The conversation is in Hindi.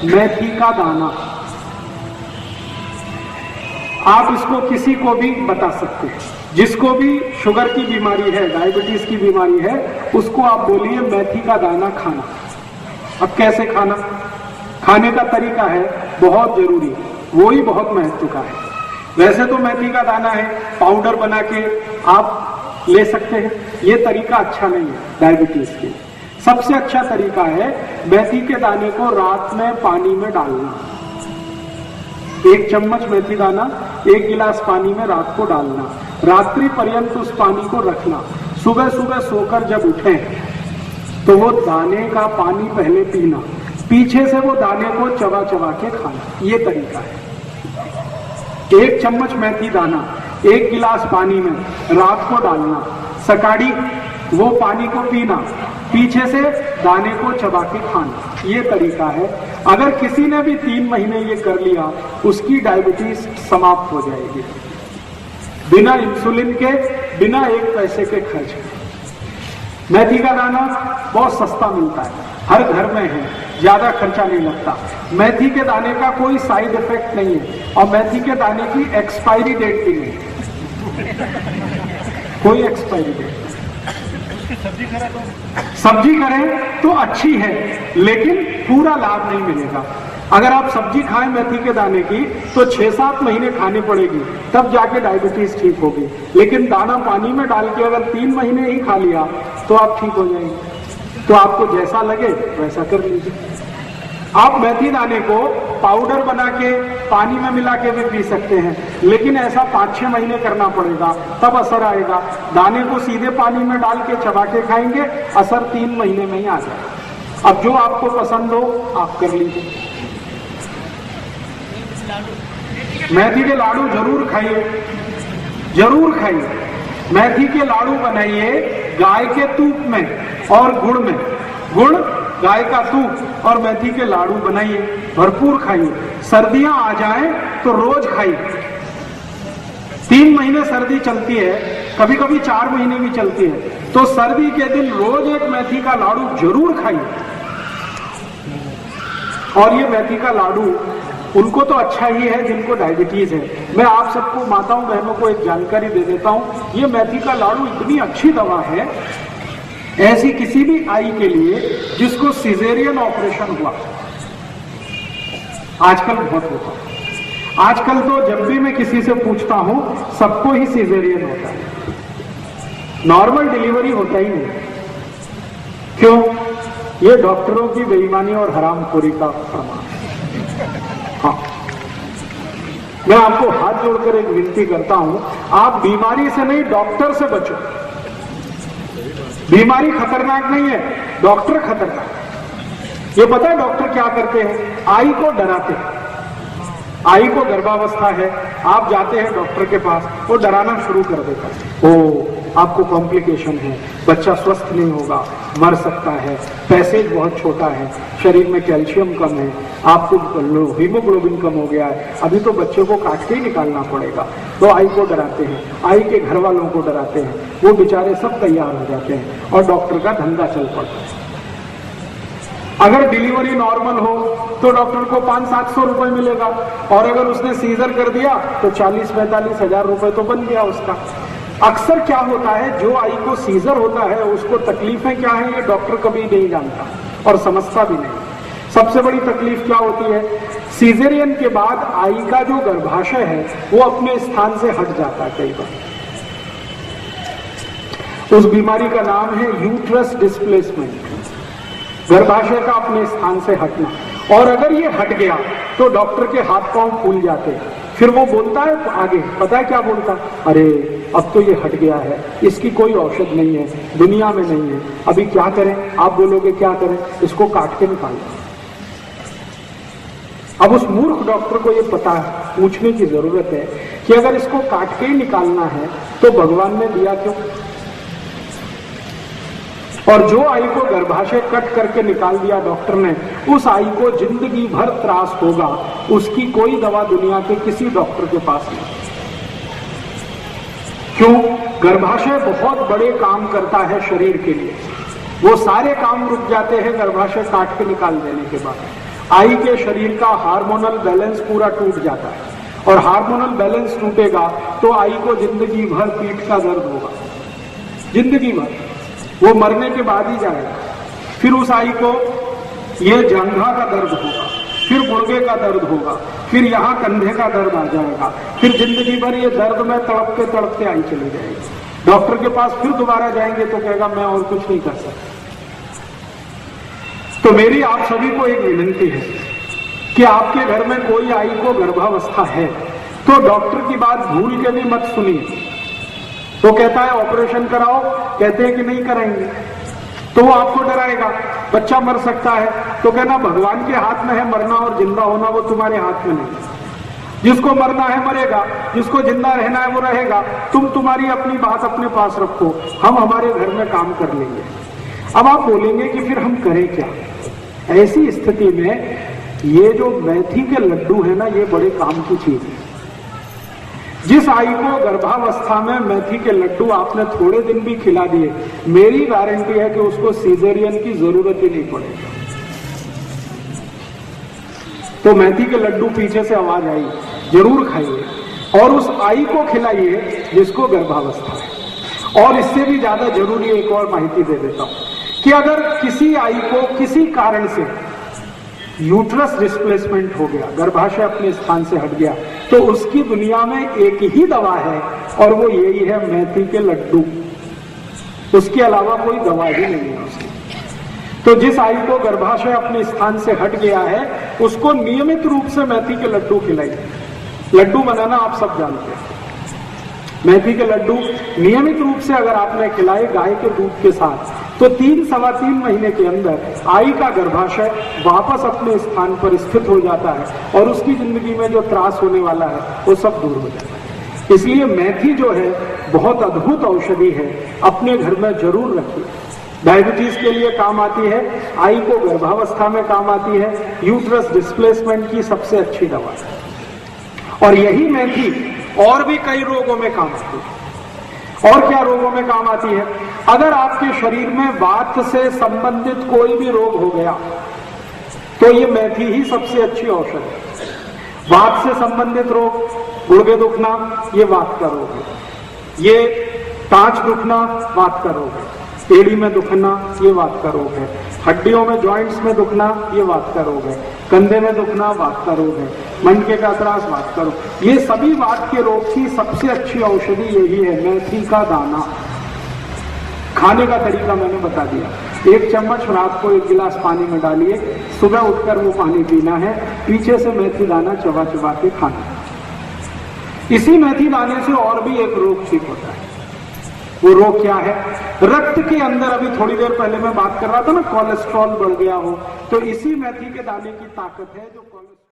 मेथी का दाना। आप इसको किसी को भी बता सकते हैं, जिसको भी शुगर की बीमारी है, डायबिटीज की बीमारी है, उसको आप बोलिए मेथी का दाना खाना। अब कैसे खाना, खाने का तरीका है बहुत जरूरी, वो ही बहुत महत्व का है। वैसे तो मेथी का दाना है, पाउडर बना के आप ले सकते हैं, ये तरीका अच्छा नहीं है डायबिटीज के। सबसे अच्छा तरीका है मेथी के दाने को रात में पानी में डालना। 1 चम्मच मेथी दाना 1 गिलास पानी में रात को डालना, रात्रि पर्यंत उस पानी को रखना। सुबह सुबह सोकर जब उठें तो वो दाने का पानी पहले पीना, पीछे से वो दाने को चबा चबा के खाना, ये तरीका है। 1 चम्मच मेथी दाना 1 गिलास पानी में रात को डालना, सकाड़ी वो पानी को पीना, पीछे से दाने को चबा के खाना, ये तरीका है। अगर किसी ने भी 3 महीने ये कर लिया, उसकी डायबिटीज समाप्त हो जाएगी, बिना इंसुलिन के, बिना 1 पैसे के खर्च। मेथी का दाना बहुत सस्ता मिलता है, हर घर में है, ज्यादा खर्चा नहीं लगता। मेथी के दाने का कोई साइड इफेक्ट नहीं है, और मेथी के दाने की एक्सपायरी डेट भी नहीं है, कोई एक्सपायरी डेट। सब्जी करें तो अच्छी है, लेकिन पूरा लाभ नहीं मिलेगा। अगर आप सब्जी खाएं मेथी के दाने की तो 6-7 महीने खानी पड़ेगी, तब जाके डायबिटीज ठीक होगी। लेकिन दाना पानी में डाल के अगर 3 महीने ही खा लिया तो आप ठीक हो जाएंगे। तो आपको जैसा लगे वैसा कर लीजिए। आप मेथी दाने को पाउडर बना के पानी में मिला के भी पी सकते हैं, लेकिन ऐसा 5-6 महीने करना पड़ेगा, तब असर आएगा। दाने को सीधे पानी में डाल के चबा के खाएंगे, असर 3 महीने में ही आ जाएगा। अब जो आपको पसंद हो आप कर लीजिए। मेथी के लाडू जरूर खाइए, जरूर खाइए। मेथी के लाडू बनाइए गाय के तूप में और गुड़ में, गुड़, गाय का तूप और मेथी के लाडू बनाइए, भरपूर खाइए। सर्दियां आ जाएं तो रोज खाइए। 3 महीने सर्दी चलती है, कभी कभी 4 महीने भी चलती है, तो सर्दी के दिन रोज 1 मेथी का लाडू जरूर खाइए। और ये मेथी का लाडू उनको तो अच्छा ही है जिनको डायबिटीज है। मैं आप सबको, माताओं बहनों को एक जानकारी दे देता हूं, ये मेथी का लाडू इतनी अच्छी दवा है, ऐसी किसी भी आई के लिए जिसको सिजेरियन ऑपरेशन हुआ, आजकल बहुत होता है। आजकल तो जब भी मैं किसी से पूछता हूं सबको ही सिजेरियन होता है, नॉर्मल डिलीवरी होता ही नहीं। क्यों? ये डॉक्टरों की बेईमानी और हरामखोरी का प्रमाण। हाँ, मैं आपको हाथ जोड़कर एक विनती करता हूं, आप बीमारी से नहीं डॉक्टर से बचो। बीमारी खतरनाक नहीं है, डॉक्टर खतरनाक। ये पता है डॉक्टर क्या करते हैं? आई को डराते हैं। आई को गर्भावस्था है, आप जाते हैं डॉक्टर के पास, वो डराना शुरू कर देता है, ओ आपको कॉम्प्लिकेशन है, बच्चा स्वस्थ नहीं होगा, मर सकता है, पैसेज बहुत छोटा है, शरीर में कैल्शियम कम है, आपको हीमोग्लोबिन कम हो गया है, अभी तो बच्चे को काट के ही निकालना पड़ेगा। तो आई को डराते हैं, आई के घर वालों को डराते हैं, वो बेचारे सब तैयार हो जाते हैं और डॉक्टर का धंधा चल पड़ता है। अगर डिलीवरी नॉर्मल हो तो डॉक्टर को 500-700 रुपए मिलेगा, और अगर उसने सीजर कर दिया तो 40-45 हजार रुपए तो बन गया उसका। अक्सर क्या होता है, जो आई को सीजर होता है उसको तकलीफें क्या है ये डॉक्टर कभी नहीं जानता और समझता भी नहीं। सबसे बड़ी तकलीफ क्या होती है? सीजरियन के बाद आई का जो गर्भाशय है वो अपने स्थान से हट जाता है कई बार। उस बीमारी का नाम है यूट्रस डिस्प्लेसमेंट, गर्भाशय का अपने स्थान से हटना। और अगर ये हट गया तो डॉक्टर के हाथ पांव फूल जाते हैं। फिर वो बोलता है आगे, पता है क्या बोलता? अरे अब तो ये हट गया है, इसकी कोई औषध नहीं है, दुनिया में नहीं है, अभी क्या करें? आप बोलोगे क्या करें? इसको काट के निकालो। अब उस मूर्ख डॉक्टर को ये पता है, पूछने की जरूरत है कि अगर इसको काट के ही निकालना है तो भगवान ने दिया क्यों? और जो आई को गर्भाशय कट करके निकाल दिया डॉक्टर ने, उस आई को जिंदगी भर त्रास होगा, उसकी कोई दवा दुनिया के किसी डॉक्टर के पास नहीं। क्यों? गर्भाशय बहुत बड़े काम करता है शरीर के लिए, वो सारे काम रुक जाते हैं गर्भाशय काट के निकाल देने के बाद। आई के शरीर का हार्मोनल बैलेंस पूरा टूट जाता है, और हार्मोनल बैलेंस टूटेगा तो आई को जिंदगी भर पीठ का दर्द होगा, जिंदगी भर, वो मरने के बाद ही जाएगा। फिर उस आई को ये जंघा का दर्द होगा, फिर गुर्गे का दर्द होगा, फिर यहाँ कंधे का दर्द आ जाएगा, फिर जिंदगी भर ये दर्द में तड़पते आई चली जाएगी। डॉक्टर के पास फिर दोबारा जाएंगे तो कहेगा मैं और कुछ नहीं कर सकता। तो मेरी आप सभी को एक विनती है कि आपके घर में कोई आई को गर्भावस्था है तो डॉक्टर की बात भूल के भी मत सुनिए। तो कहता है ऑपरेशन कराओ, कहते हैं कि नहीं कराएंगे, तो वो आपको डराएगा, बच्चा मर सकता है, तो कहना भगवान के हाथ में है मरना और जिंदा होना, वो तुम्हारे हाथ में नहीं। जिसको मरना है मरेगा, जिसको जिंदा रहना है वो रहेगा। तुम तुम्हारी अपनी बात अपने पास रखो, हम हमारे घर में काम कर लेंगे। अब आप बोलेंगे कि फिर हम करें क्या? ऐसी स्थिति में ये जो मेथी के लड्डू है ना, ये बड़े काम की चीज है। जिस आई को गर्भावस्था में मेथी के लड्डू आपने थोड़े दिन भी खिला दिए, मेरी गारंटी है कि उसको सीजरियन की जरूरत ही नहीं पड़ेगी। तो मेथी के लड्डू पीछे से आवाज आई, जरूर खाइए और उस आई को खिलाइए जिसको गर्भावस्था है। और इससे भी ज्यादा जरूरी एक और माहिती दे देता हूं कि अगर किसी आई को किसी कारण से यूट्रस डिस्प्लेसमेंट हो गया, गर्भाशय अपने स्थान से हट गया, तो उसकी दुनिया में एक ही दवा है और वो यही है मेथी के लड्डू। उसके अलावा कोई दवा ही नहीं है उसकी। तो जिस आई को गर्भाशय अपने स्थान से हट गया है उसको नियमित रूप से मेथी के लड्डू खिलाइए। लड्डू बनाना आप सब जानते हैं। मेथी के लड्डू नियमित रूप से अगर आपने खिलाए गाय के दूध के साथ, तो 3-3.25 महीने के अंदर आई का गर्भाशय वापस अपने स्थान पर स्थित हो जाता है और उसकी जिंदगी में जो त्रास होने वाला है वो सब दूर हो जाता है। इसलिए मेथी जो है बहुत अद्भुत औषधि है, अपने घर में जरूर रखिए। डायबिटीज के लिए काम आती है, आई को गर्भावस्था में काम आती है, यूट्रस डिस्प्लेसमेंट की सबसे अच्छी दवा है। और यही मेथी और भी कई रोगों में काम आती है। और क्या रोगों में काम आती है? अगर आपके शरीर में वात से संबंधित कोई भी रोग हो गया तो ये मेथी ही सबसे अच्छी औषध है। वात से संबंधित रोग, गुर्दे दुखना, ये वात का रोग है। ये टांच दुखना वात का रोग है। एड़ी में दुखना ये वात का रोग है। हड्डियों में जॉइंट्स में दुखना ये वात का रोग है। कंधे में दुखना वात का रोग है। मनके का त्रास वात का रोग। ये सभी वात के रोग की सबसे अच्छी औषधि यही है, मेथी का दाना। खाने का तरीका मैंने बता दिया। 1 चम्मच रात को 1 गिलास पानी में डालिए, सुबह उठकर वो पानी पीना है, पीछे से मेथी दाना चबा चबा के खाना है। इसी मेथी दाने से और भी एक रोग ठीक होता है। वो रोग क्या है? रक्त के अंदर, अभी थोड़ी देर पहले मैं बात कर रहा था ना, कोलेस्ट्रॉल बढ़ गया हो, तो इसी मेथी के दाने की ताकत है जो